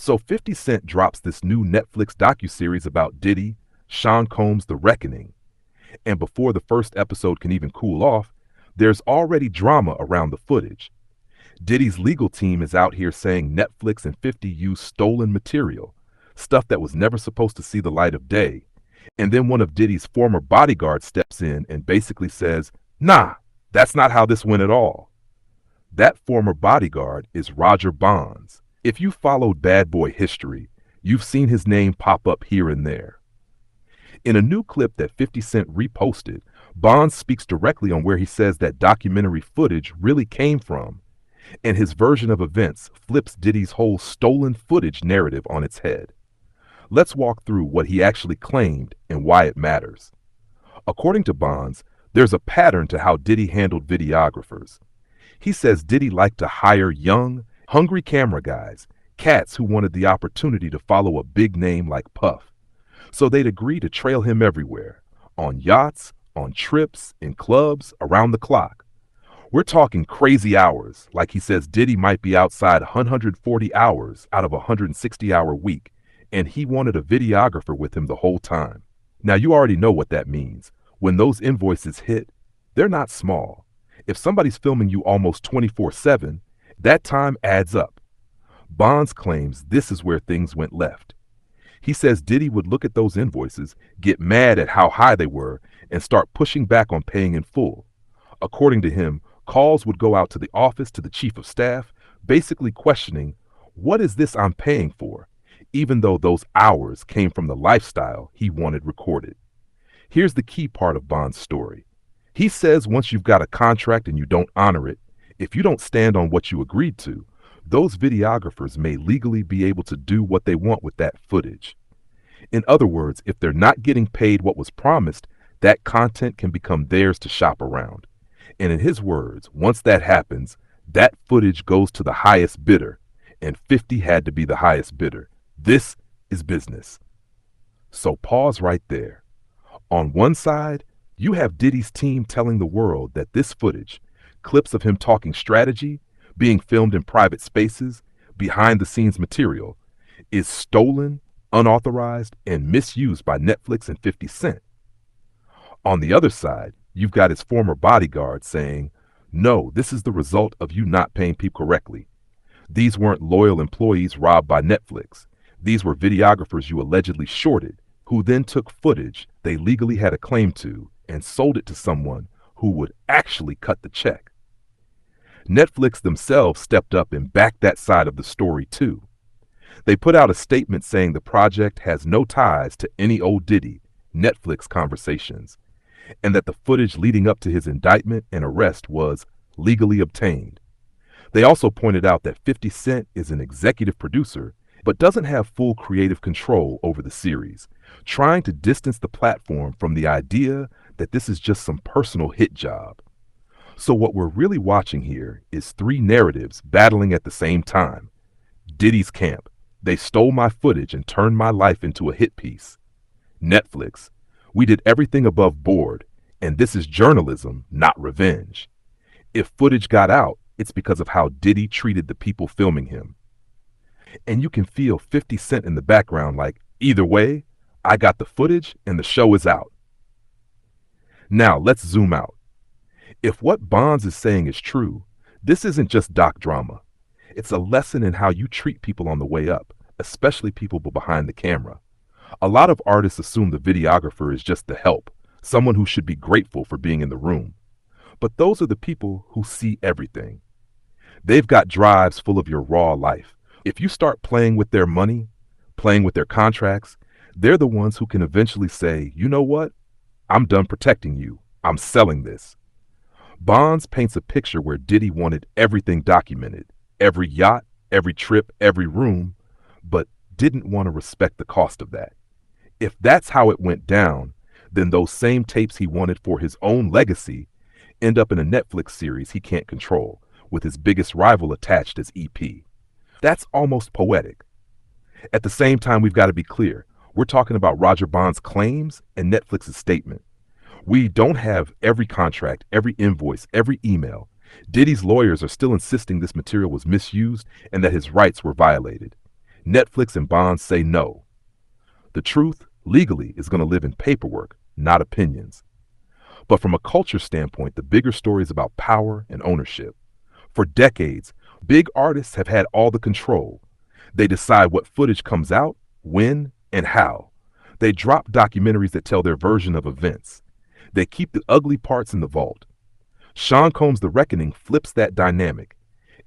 So 50 Cent drops this new Netflix docuseries about Diddy, Sean Combs' The Reckoning. And before the first episode can even cool off, there's already drama around the footage. Diddy's legal team is out here saying Netflix and 50 used stolen material, stuff that was never supposed to see the light of day. And then one of Diddy's former bodyguards steps in and basically says, "Nah, that's not how this went at all." That former bodyguard is Roger Bonds. If you followed Bad Boy history, you've seen his name pop up here and there. In a new clip that 50 Cent reposted, Bonds speaks directly on where he says that documentary footage really came from, and his version of events flips Diddy's whole stolen footage narrative on its head. Let's walk through what he actually claimed and why it matters. According to Bonds, there's a pattern to how Diddy handled videographers. He says Diddy liked to hire young, hungry camera guys, cats who wanted the opportunity to follow a big name like Puff. So they'd agree to trail him everywhere, on yachts, on trips, in clubs, around the clock. We're talking crazy hours, like he says Diddy might be outside 140 hours out of a 160-hour week, and he wanted a videographer with him the whole time. Now you already know what that means. When those invoices hit, they're not small. If somebody's filming you almost 24/7, that time adds up. Bonds claims this is where things went left. He says Diddy would look at those invoices, get mad at how high they were, and start pushing back on paying in full. According to him, calls would go out to the office to the chief of staff, basically questioning, "What is this I'm paying for?" even though those hours came from the lifestyle he wanted recorded. Here's the key part of Bond's story. He says once you've got a contract and you don't honor it, if you don't stand on what you agreed to, those videographers may legally be able to do what they want with that footage. In other words, if they're not getting paid what was promised, that content can become theirs to shop around. And in his words, once that happens, that footage goes to the highest bidder, and 50 had to be the highest bidder. This is business. So pause right there. On one side, you have Diddy's team telling the world that this footage, clips of him talking strategy, being filmed in private spaces, behind-the-scenes material, is stolen, unauthorized, and misused by Netflix and 50 Cent. On the other side, you've got his former bodyguard saying, "No, this is the result of you not paying people correctly. These weren't loyal employees robbed by Netflix. These were videographers you allegedly shorted, who then took footage they legally had a claim to and sold it to someone who would actually cut the check." Netflix themselves stepped up and backed that side of the story too. They put out a statement saying the project has no ties to any old Diddy, Netflix conversations, and that the footage leading up to his indictment and arrest was legally obtained. They also pointed out that 50 Cent is an executive producer but doesn't have full creative control over the series, trying to distance the platform from the idea that this is just some personal hit job. So what we're really watching here is three narratives battling at the same time. Diddy's camp, they stole my footage and turned my life into a hit piece. Netflix, we did everything above board, and this is journalism, not revenge. If footage got out, it's because of how Diddy treated the people filming him. And you can feel 50 Cent in the background like, either way, I got the footage and the show is out. Now let's zoom out. If what Bonds is saying is true, this isn't just doc drama. It's a lesson in how you treat people on the way up, especially people behind the camera. A lot of artists assume the videographer is just the help, someone who should be grateful for being in the room. But those are the people who see everything. They've got drives full of your raw life. If you start playing with their money, playing with their contracts, they're the ones who can eventually say, "You know what? I'm done protecting you. I'm selling this." Bonds paints a picture where Diddy wanted everything documented, every yacht, every trip, every room, but didn't want to respect the cost of that. If that's how it went down, then those same tapes he wanted for his own legacy end up in a Netflix series he can't control, with his biggest rival attached as EP. That's almost poetic. At the same time, we've got to be clear. We're talking about Roger Bonds' claims and Netflix's statement. We don't have every contract, every invoice, every email. Diddy's lawyers are still insisting this material was misused and that his rights were violated. Netflix and Bonds say no. The truth, legally, is going to live in paperwork, not opinions. But from a culture standpoint, the bigger story is about power and ownership. For decades, big artists have had all the control. They decide what footage comes out, when, and how. They drop documentaries that tell their version of events. They keep the ugly parts in the vault. Sean Combs' The Reckoning flips that dynamic.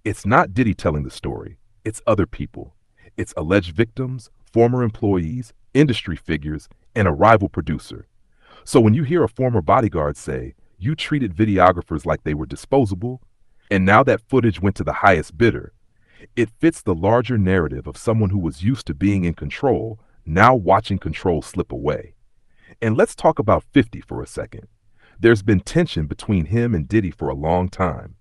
It's not Diddy telling the story. It's other people. It's alleged victims, former employees, industry figures, and a rival producer. So when you hear a former bodyguard say, "You treated videographers like they were disposable, and now that footage went to the highest bidder," it fits the larger narrative of someone who was used to being in control, now watching control slip away. And let's talk about 50 for a second. There's been tension between him and Diddy for a long time.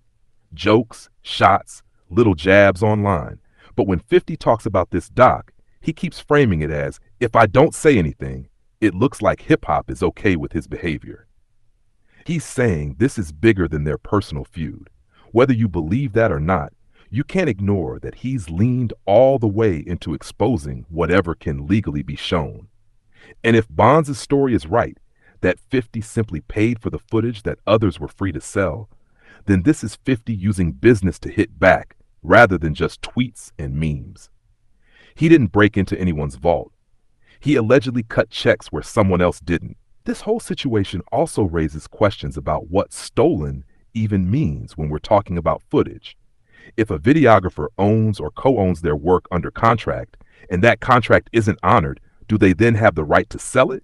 Jokes, shots, little jabs online. But when 50 talks about this doc, he keeps framing it as, if I don't say anything, it looks like hip-hop is okay with his behavior. He's saying this is bigger than their personal feud. Whether you believe that or not, you can't ignore that he's leaned all the way into exposing whatever can legally be shown. And if Bonds' story is right, that 50 simply paid for the footage that others were free to sell, then this is 50 using business to hit back rather than just tweets and memes. He didn't break into anyone's vault. He allegedly cut checks where someone else didn't. This whole situation also raises questions about what stolen even means when we're talking about footage. If a videographer owns or co-owns their work under contract and that contract isn't honored, do they then have the right to sell it?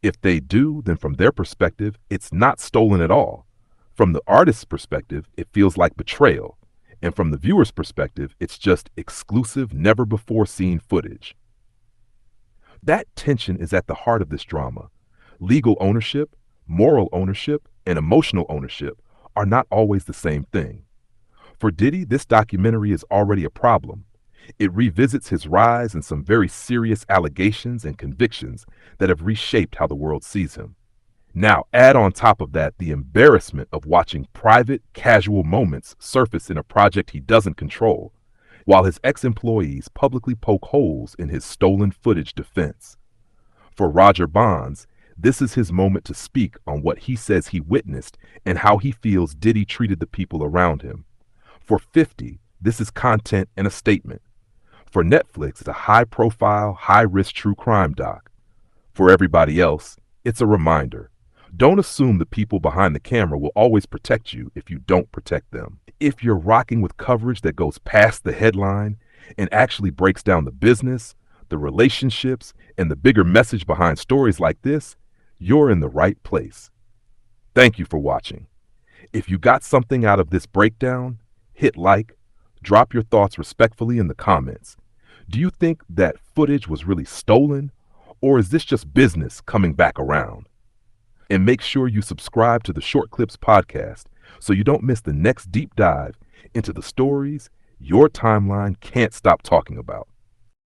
If they do, then from their perspective, it's not stolen at all. From the artist's perspective, it feels like betrayal. And from the viewer's perspective, it's just exclusive, never-before-seen footage. That tension is at the heart of this drama. Legal ownership, moral ownership, and emotional ownership are not always the same thing. For Diddy, this documentary is already a problem. It revisits his rise and some very serious allegations and convictions that have reshaped how the world sees him. Now, add on top of that the embarrassment of watching private, casual moments surface in a project he doesn't control, while his ex-employees publicly poke holes in his stolen footage defense. For Roger Bonds, this is his moment to speak on what he says he witnessed and how he feels Diddy treated the people around him. For 50, this is content and a statement. For Netflix, it's a high-profile, high-risk true crime doc. For everybody else, it's a reminder. Don't assume the people behind the camera will always protect you if you don't protect them. If you're rocking with coverage that goes past the headline and actually breaks down the business, the relationships, and the bigger message behind stories like this, you're in the right place. Thank you for watching. If you got something out of this breakdown, hit like, drop your thoughts respectfully in the comments. Do you think that footage was really stolen, or is this just business coming back around? And make sure you subscribe to the Short Clips Podcast so you don't miss the next deep dive into the stories your timeline can't stop talking about.